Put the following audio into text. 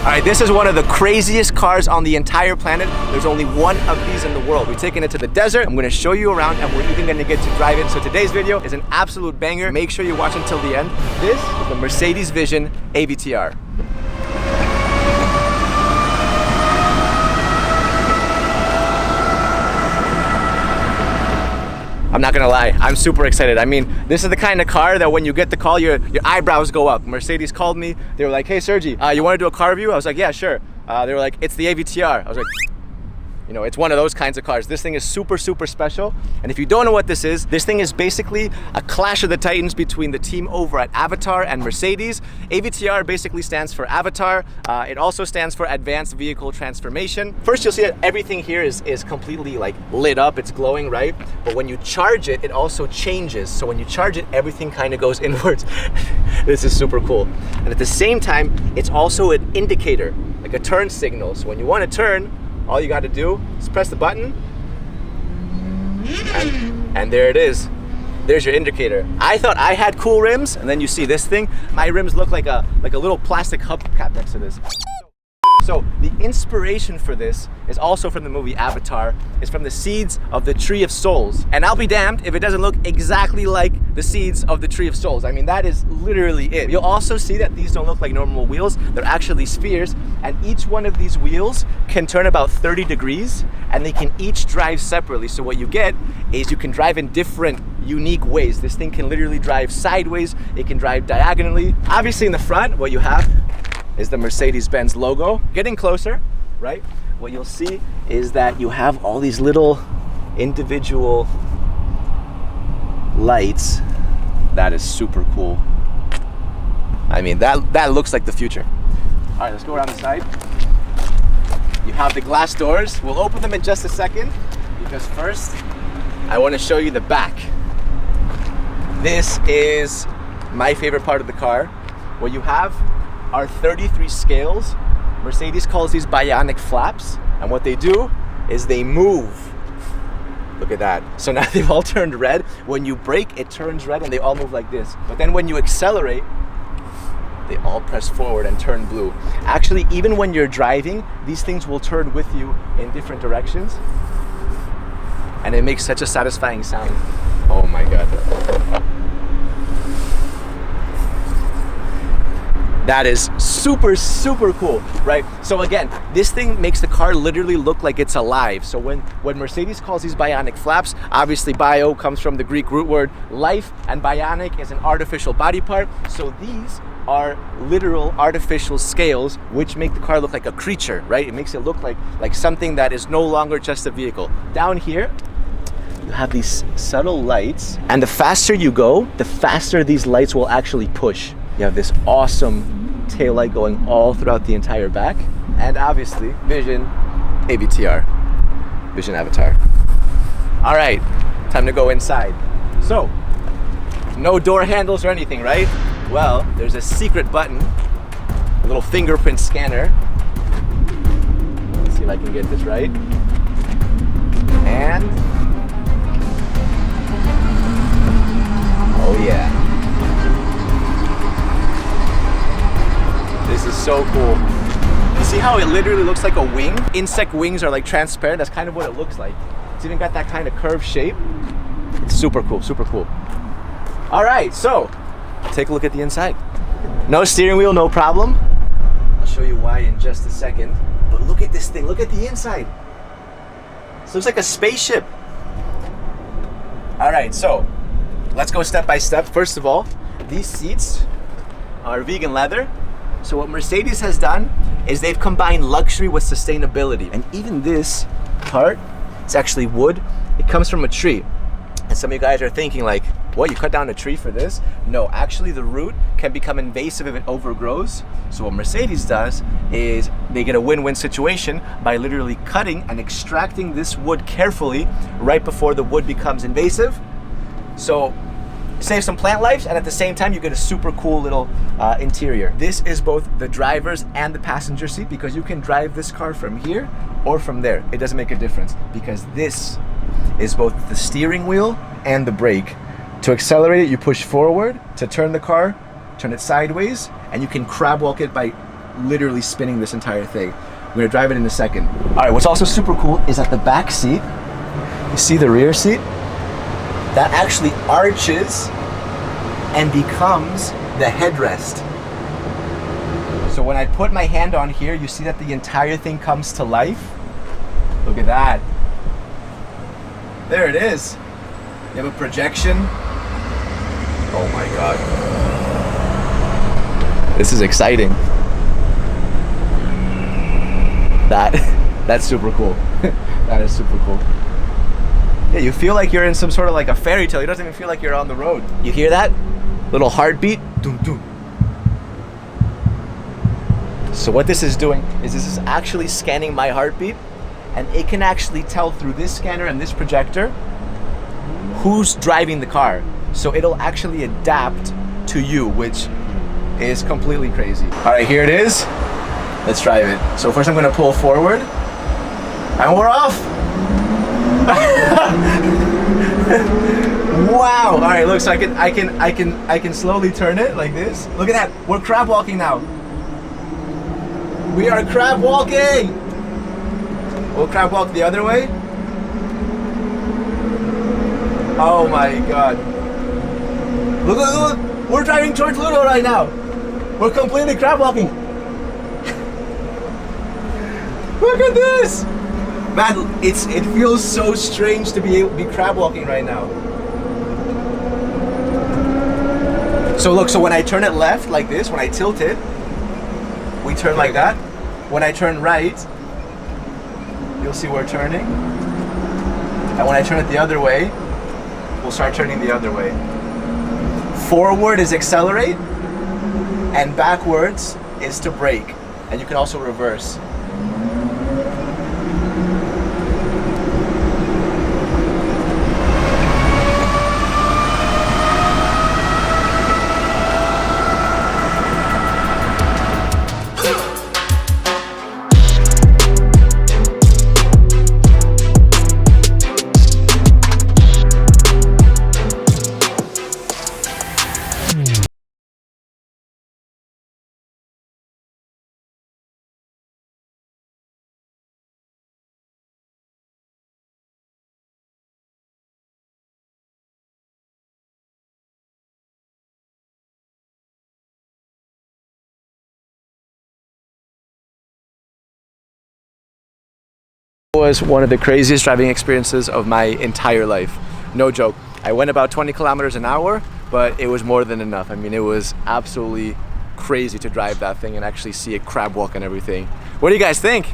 All right, this is one of the craziest cars on the entire planet. There's only one of these in the world. We're taking it to the desert. I'm gonna show you around and we're even gonna get to drive it. So today's video is an absolute banger. Make sure you watch until the end. This is the Mercedes Vision AVTR. I'm not gonna lie, I'm super excited. I mean, this is the kind of car that when you get the call, your eyebrows go up. Mercedes called me. They were like, hey Sergi, you wanna do a car review? I was like, yeah, sure. They were like, it's the AVTR. I was like, you know, it's one of those kinds of cars. This thing is super, super special. And if you don't know what this thing is basically a clash of the titans between the team over at Avatar and Mercedes. AVTR basically stands for Avatar. It also stands for Advanced Vehicle Transformation. First, you'll see that everything here is completely like lit up, it's glowing, right? But when you charge it, it also changes. So when you charge it, everything kind of goes inwards. This is super cool. And at the same time, it's also an indicator, like a turn signal. So when you want to turn, all you got to do is press the button and there it is. There's your indicator. I thought I had cool rims, and then you see this thing. My rims look like a little plastic hubcap next to this. So the inspiration for this is also from the movie Avatar. It's from the seeds of the Tree of Souls. And I'll be damned if it doesn't look exactly like the seeds of the Tree of Souls. I mean, that is literally it. You'll also see that these don't look like normal wheels. They're actually spheres. And each one of these wheels can turn about 30 degrees and they can each drive separately. So what you get is you can drive in different unique ways. This thing can literally drive sideways. It can drive diagonally. Obviously in the front, what you have is the Mercedes-Benz logo. Getting closer, right? What you'll see is that you have all these little individual lights. That is super cool. I mean, that looks like the future. All right, let's go around the side. You have the glass doors. We'll open them in just a second because first, I want to show you the back. This is my favorite part of the car. What you have are 33 scales. Mercedes calls these bionic flaps, and what they do is they move. Look at that. So now they've all turned red. When you brake, it turns red and they all move like this. But then when you accelerate, they all press forward and turn blue. Actually, even when you're driving, these things will turn with you in different directions. And it makes such a satisfying sound. Oh my God. That is super, super cool, right? So again, this thing makes the car literally look like it's alive. So when Mercedes calls these bionic flaps, obviously bio comes from the Greek root word life, and bionic is an artificial body part. So these are literal artificial scales which make the car look like a creature, right? It makes it look like something that is no longer just a vehicle. Down here, you have these subtle lights, and the faster you go, the faster these lights will actually push. You have this awesome taillight going all throughout the entire back. And obviously, Vision AVTR, Vision Avatar. All right, time to go inside. So, no door handles or anything, right? Well, there's a secret button, a little fingerprint scanner. Let's see if I can get this right. And, oh yeah. This is so cool. You see how it literally looks like a wing? Insect wings are like transparent. That's kind of what it looks like. It's even got that kind of curved shape. It's super cool, super cool. All right, so take a look at the inside. No steering wheel, no problem. I'll show you why in just a second. But look at this thing, look at the inside. This looks like a spaceship. All right, so let's go step by step. First of all, these seats are vegan leather. So what Mercedes has done is they've combined luxury with sustainability. And even this part, it's actually wood. It comes from a tree. And some of you guys are thinking like, what, you cut down a tree for this? No, actually the root can become invasive if it overgrows. So what Mercedes does is they get a win-win situation by literally cutting and extracting this wood carefully right before the wood becomes invasive. So save some plant lives, and at the same time you get a super cool little interior. This is both the driver's and the passenger seat because you can drive this car from here or from there. It doesn't make a difference because this is both the steering wheel and the brake. To accelerate it, you push forward. To turn the car, turn it sideways, and you can crab walk it by literally spinning this entire thing. I'm gonna drive it in a second. All right, what's also super cool is at the back seat, you see the rear seat? That actually arches and becomes the headrest. So when I put my hand on here, you see that the entire thing comes to life. Look at that. There it is. You have a projection. Oh my God. This is exciting. That's super cool. That is super cool. Yeah, you feel like you're in some sort of like a fairy tale. It doesn't even feel like you're on the road. You hear that? Little heartbeat. Dum, dum. So what this is doing is this is actually scanning my heartbeat, and it can actually tell through this scanner and this projector who's driving the car. So it'll actually adapt to you, which is completely crazy. All right, here it is. Let's drive it. So first I'm gonna pull forward, and we're off. Wow. All right, look, so I can slowly turn it like this. Look at that. We're crab walking now. We are crab walking. We'll crab walk the other way. Oh my God. Look, look, look. We're driving towards Ludo right now. We're completely crab walking. Look at this. Man, it feels so strange to be crab walking right now. So look, so when I turn it left like this, when I tilt it, we turn like that. When I turn right, you'll see we're turning. And when I turn it the other way, we'll start turning the other way. Forward is accelerate, and backwards is to brake. And you can also reverse. Was one of the craziest driving experiences of my entire life. No joke. I went about 20 kilometers an hour, but it was more than enough. I mean, it was absolutely crazy to drive that thing and actually see it crab walk and everything. What do you guys think?